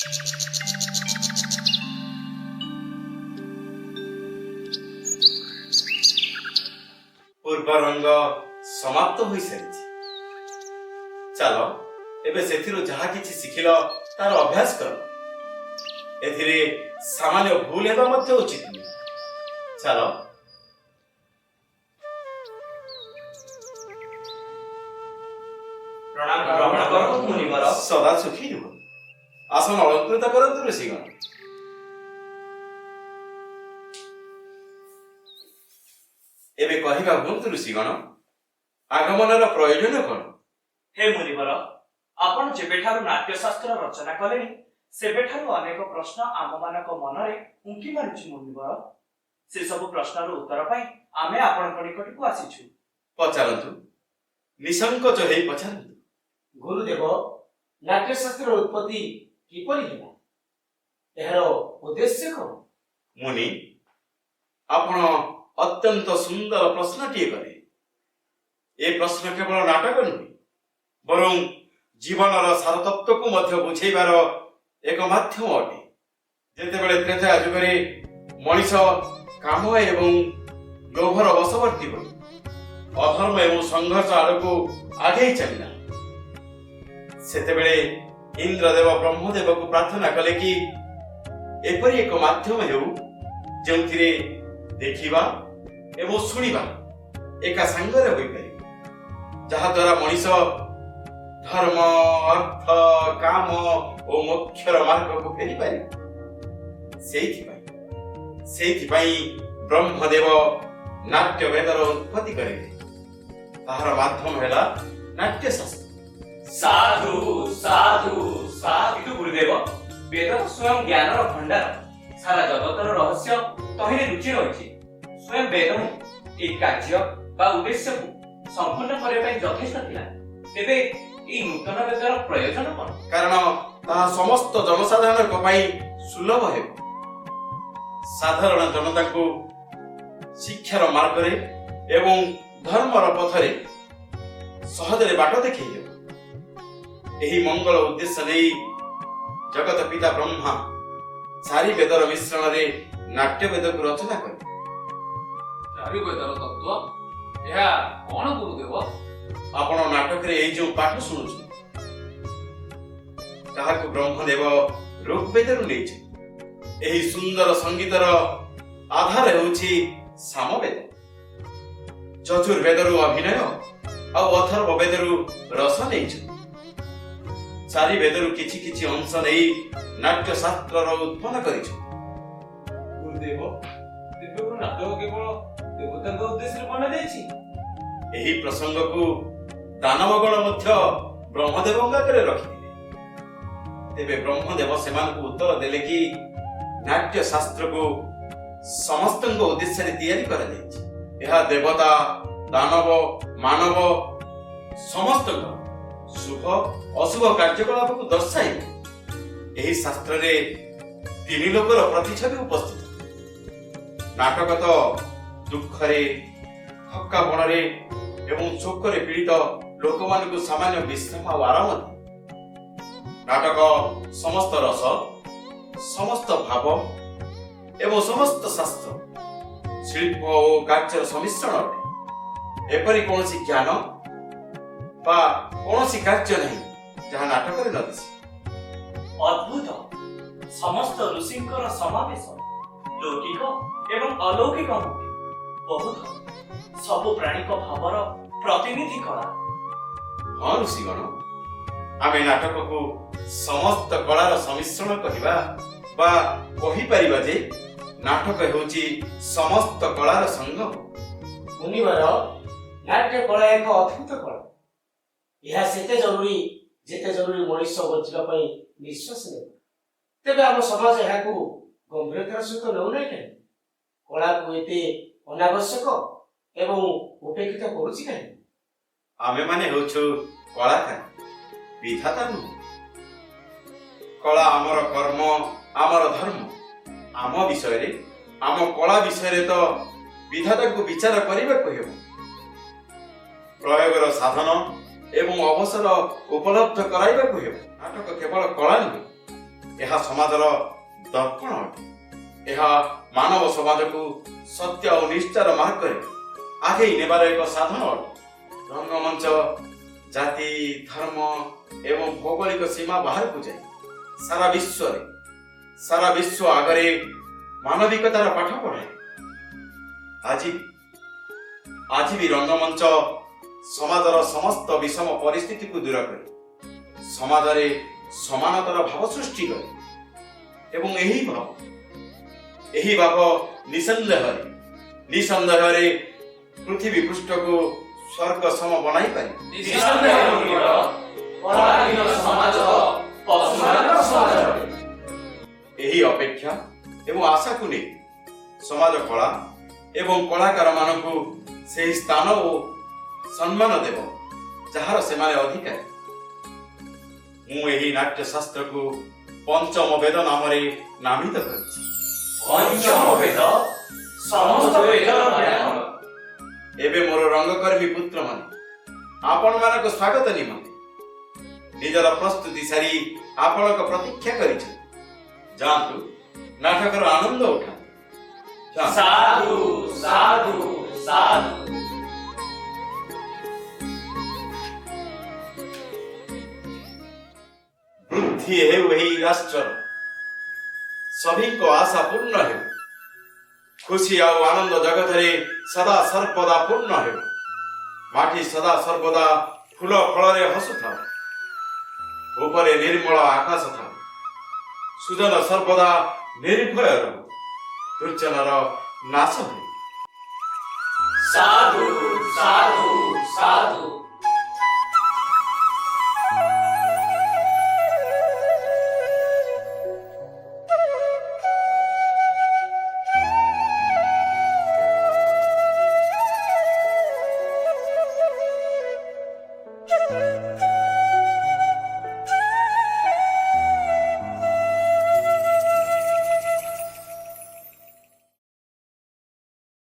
ପୂର୍ବ ରଙ୍ଗ ସମାପ୍ତ ହୋଇସାରିଛି। ଚାଲ ଏବେ ସେଥିରୁ ଯାହା କିଛି ଶିଖିଲ ତାର ଅଭ୍ୟାସ କର। ଏଥିରେ ସାମାନ୍ୟ ଭୁଲ ହେବା ମଧ୍ୟ ଉଚିତ ନୁହେଁ। ଚାଲ। ସଦା ସୁଖୀ ରୁହ। ଆସନ ଅଳଙ୍କୃତ କରନ୍ତୁ ଋଷିଗଣ। ଏବେ କହିବା ହୁଅନ୍ତୁ ଋଷିଗଣ, ଆଗମନର ପ୍ରୟୋଜନ କଣ? ହେ ମୁନିବର, ଆପଣ ଯେବେଠାରୁ ନାଟ୍ୟଶାସ୍ତ୍ର ରଚନା କଲେଣି ସେବେଠାରୁ ଅନେକ ପ୍ରଶ୍ନ ଆମମାନଙ୍କ ମନରେ ଉଙ୍କି ମାରୁଛି ମୁନିବର। ସେ ସବୁ ପ୍ରଶ୍ନର ଉତ୍ତର ପାଇଁ ଆମେ ଆପଣଙ୍କ ନିକଟକୁ ଆସିଛୁ। ପଚାରନ୍ତୁ, ନିସଂକୋଚ ହେଇ ପଚାରନ୍ତୁ। ଗୁରୁଦେବ, ନାଟ୍ୟଶାସ୍ତ୍ରର ଉତ୍ପତ୍ତି କିପରି ହେଲା? ଏହାର ଉଦ୍ଦେଶ୍ୟ କଣ? ମୁନି, ଆପଣ ଅତ୍ୟନ୍ତ ସୁନ୍ଦର ପ୍ରଶ୍ନଟିଏ କଲେ। ଏ ପ୍ରଶ୍ନ କେବଳ ନାଟକ ନୁହେଁ, ବରଂ ଜୀବନର ସାରତତ୍ତ୍ୱକୁ ମଧ୍ୟ ବୁଝେଇବାର ଏକ ମାଧ୍ୟମ ଅଟେ। ଯେତେବେଳେ ତ୍ରେତୟା ଯୁଗରେ ମଣିଷ କାମ ଏବଂ ଲୋଭର ବଶବର୍ତ୍ତୀ ହୋଇ ଅଧର୍ମ ଏବଂ ସଂଘର୍ଷ ଆଡ଼କୁ ଆଗେଇ ଚାଲିଲା, ସେତେବେଳେ ଇନ୍ଦ୍ରଦେବ ବ୍ରହ୍ମଦେବକୁ ପ୍ରାର୍ଥନା କଲେ କି ଏପରି ଏକ ମାଧ୍ୟମ ହେଉ ଯେଉଁଥିରେ ଦେଖିବା ଏବଂ ଶୁଣିବା ଏକା ସାଙ୍ଗରେ ହୋଇପାରିବ, ଯାହାଦ୍ୱାରା ମଣିଷ ଧର୍ମ, ଅର୍ଥ, କାମ ଓ ମୋକ୍ଷର ମାର୍ଗକୁ ଫେରିପାରିବ। ସେଇଥିପାଇଁ ବ୍ରହ୍ମଦେବ ନାଟ୍ୟ ବେଦର ଉତ୍ପତ୍ତି କରିଲେ। ତାହାର ମାଧ୍ୟମ ହେଲା ନାଟ୍ୟଶାସ୍ତ୍ର। ସାଧୁ ସାଧୁ ସାଧୁ ଗୁରୁଦେବ, ବେଦ ସ୍ୱୟଂ ଜ୍ଞାନର ଭଣ୍ଡାର। ସାରା ଜଗତର ରହସ୍ୟ ତହିଁରେ ଲୁଚି ରହିଛି। ସ୍ୱୟଂ ବେଦ ଏହି କାର୍ଯ୍ୟ ବା ଉଦ୍ଦେଶ୍ୟକୁ ସମ୍ପୂର୍ଣ୍ଣ କରିବା ପାଇଁ ଯଥେଷ୍ଟ ଥିଲା। ତେବେ ଏହି ନୂତନ ବେଦର ପ୍ରୟୋଜନ କଣ? କାରଣ ତାହା ସମସ୍ତ ଜନସାଧାରଣଙ୍କ ପାଇଁ ସୁଲଭ ହେବ। ସାଧାରଣ ଜନତାଙ୍କୁ ଶିକ୍ଷାର ମାର୍ଗରେ ଏବଂ ଧର୍ମର ପଥରେ ସହଜରେ ବାଟ ଦେଖେଇ ହେବ। ଏହି ମଙ୍ଗଳ ଉଦ୍ଦେଶ୍ୟ ନେଇ ଜଗତ ପିତା ବ୍ରହ୍ମା ଚାରି ବେଦର ମିଶ୍ରଣରେ ନାଟ୍ୟ ବେଦକୁ ରଚନା କଲେ। ଚାରି ବେଦର ତତ୍ତ୍ୱ ଏହା କଣ ଗୁରୁଦେବ? ଆପଣ ନାଟକରେ ଏଇ ଯୋଉ ପାଠ ଶୁଣୁଛନ୍ତି ତାହାକୁ ବ୍ରହ୍ମଦେବ ଋଗ୍ବେଦରୁ ନେଇଛନ୍ତି। ଏହି ସୁନ୍ଦର ସଙ୍ଗୀତର ଆଧାର ହେଉଛି ସାମବେଦ। ଚତୁର୍ବେଦରୁ ଅଭିନୟ ଆଉ ଅଥର୍ବ ବେଦରୁ ରସ ନେଇଛନ୍ତି। ଚାରି ବେଦରୁ କିଛି କିଛି ଅଂଶ ନେଇ ନାଟ୍ୟ ଶାସ୍ତ୍ରର ଉତ୍ପନ୍ନ କରିଛନ୍ତି। ଗୁରୁଦେବ, ତେବେ ନାଟକ କେବଳ ଦେବତାଙ୍କ ଉଦ୍ଦେଶ୍ୟରେ ବନାଯାଇଛି? ଏହି ପ୍ରସଙ୍ଗକୁ ଦାନବଗଣ ମଧ୍ୟ ବ୍ରହ୍ମଦେବଙ୍କ ଆଗରେ ରଖିଥିଲେ। ତେବେ ବ୍ରହ୍ମଦେବ ସେମାନଙ୍କୁ ଉତ୍ତର ଦେଲେ କି ନାଟ୍ୟ ଶାସ୍ତ୍ରକୁ ସମସ୍ତଙ୍କ ଉଦ୍ଦେଶ୍ୟରେ ତିଆରି କରାଯାଇଛି। ଏହା ଦେବତା, ଦାନବ, ମାନବ ସମସ୍ତଙ୍କ ଶୁଭ ଅଶୁଭ କାର୍ଯ୍ୟକଳାପକୁ ଦର୍ଶାଇବ। ଏହି ଶାସ୍ତ୍ରରେ ତିନି ଲୋକର ପ୍ରତିଛବି ଉପସ୍ଥିତ। ନାଟକ ତ ଦୁଃଖରେ, ଥକାପଣରେ ଏବଂ ଶୋକରେ ପୀଡ଼ିତ ଲୋକମାନଙ୍କୁ ସାମାନ୍ୟ ବିଶ୍ରାମ ଆଉ ଆରାମ ଦିଏ। ନାଟକ ସମସ୍ତ ରସ, ସମସ୍ତ ଭାବ ଏବଂ ସମସ୍ତ ଶାସ୍ତ୍ର, ଶିଳ୍ପ ଓ କାର୍ଯ୍ୟର ସମ୍ମିଶ୍ରଣ ଅଟେ। ଏପରି କୌଣସି ଜ୍ଞାନ ବା କୌଣସି କାର୍ଯ୍ୟ ନାହିଁ ଯାହା ନାଟକରେ ନଦିଶେ। ଅଦ୍ଭୁତ! ସମସ୍ତ ଋଷିଙ୍କର ସମାବେଶ, ଲୌକିକ ଏବଂ ଅଲୌକିକ ମୂର୍ତ୍ତି, ବହୁତ ସବୁ ପ୍ରାଣିକ ଭାବର ପ୍ରତିନିଧି କଳା। ହଁ ଋଷିଗଣ, ଆମେ ନାଟକକୁ ସମସ୍ତ କଳାର ସମ୍ମିଶ୍ରଣ କହିବା ବା କହିପାରିବା ଯେ ନାଟକ ହେଉଛି ସମସ୍ତ କଳାର ସଙ୍ଗମ। ମୁନିବର, ନାଟ୍ୟ କଳା ଏକ ଅଦ୍ଭୁତ କଳା। ଏହା ସେତେ ଜରୁରୀ ଯେତେ ଜରୁରୀ ମଣିଷ ବଞ୍ଚିବା ପାଇଁ ନିଶ୍ୱାସ ନେବା। ତେବେ ଆମ ସମାଜ ଏହାକୁ ଗମ୍ଭୀରତାର ସହିତ ନେଉନାହିଁ କାହିଁକି? କଳାକୁ ଏତେ ଅନାବଶ୍ୟକ ଏବଂ ଉପେକ୍ଷିତ କରୁଛି କାହିଁକି? ଆମେମାନେ ହେଉଛୁ କଳାକାର, ବିଧାତା ନୁହଁ। କଳା ଆମର କର୍ମ, ଆମର ଧର୍ମ। ଆମ ବିଷୟରେ, ଆମ କଳା ବିଷୟରେ ତ ବିଧାତାଙ୍କୁ ବିଚାର କରିବାକୁ ହେବ। ପ୍ରୟୋଗର ସାଧନ ଏବଂ ଅବସର ଉପଲବ୍ଧ କରାଇବାକୁ ହେବ। ନାଟକ କେବଳ କଳା ନୁହେଁ, ଏହା ସମାଜର ଦର୍ପଣ ଅଟେ। ଏହା ମାନବ ସମାଜକୁ ସତ୍ୟ ଓ ନିଷ୍ଠାର ମାର୍ଗରେ ଆଗେଇ ନେବାର ଏକ ସାଧନ ଅଟେ। ରଙ୍ଗମଞ୍ଚ ଜାତି, ଧର୍ମ ଏବଂ ଭୌଗୋଳିକ ସୀମା ବାହାରକୁ ଯାଇ ସାରା ବିଶ୍ୱ ଆଗରେ ମାନବିକତାର ପାଠ ପଢ଼ାଏ। ଆଜି ବି ରଙ୍ଗମଞ୍ଚ ସମାଜର ସମସ୍ତ ବିଷମ ପରିସ୍ଥିତିକୁ ଦୂର କରି ସମାଜରେ ସମାନତାର ଭାବ ସୃଷ୍ଟି କରେ ଏବଂ ଏହି ଭାବ ନିଃସନ୍ଦେହରେ ପୃଥିବୀ ପୃଷ୍ଠକୁ ସ୍ୱର୍ଗ ସମ ବନାଇ ପାରିବ। ଏହି ଅପେକ୍ଷା ଏବଂ ଆଶାକୁ ନେଇ ସମାଜ କଳା ଏବଂ କଳାକାର ମାନଙ୍କୁ ସେହି ସ୍ଥାନ ଓ ସମ୍ମାନ ଦେବ ଯାହାର ସେମାନେ ଅଧିକାରୀ। ମୁଁ ଏହି ନାଟ୍ୟ ଶାସ୍ତ୍ରକୁ ପଞ୍ଚମ ବେଦ ନାମରେ ନାମିତ କରିଛି। ଏବେ ମୋର ରଙ୍ଗକର୍ମୀ ପୁତ୍ରମାନେ ଆପଣମାନଙ୍କ ସ୍ୱାଗତ ନିମନ୍ତେ ନିଜର ପ୍ରସ୍ତୁତି ସାରି ଆପଣଙ୍କ ପ୍ରତୀକ୍ଷା କରିଛନ୍ତି। ଯାଆନ୍ତୁ, ନାଟକର ଆନନ୍ଦ ଉଠାନ୍ତୁ। ସାଧୁ ସାଧୁ ସାଧୁ। ବୃଦ୍ଧି ହେଉ ଏହି ରାଷ୍ଟ୍ରର, ସଭିଙ୍କ ଆଶା ପୂର୍ଣ୍ଣ ହେଉ, ଖୁସି ଆଉ ଆନନ୍ଦ ଜଗତରେ ସଦା ସର୍ବଦା ପୂର୍ଣ୍ଣ ହେଉ। ମାଟି ସଦା ସର୍ବଦା ଫୁଲ ଫଳରେ ହସୁଥାଉ, ଉପରେ ନିର୍ମଳ ଆକାଶ ଥାଉ, ସୁଜନ ସର୍ବଦା ନିର୍ଭୟ ରହୁ, ଦୁର୍ଜନର ନାଶ ହେଉ। ସାଧୁ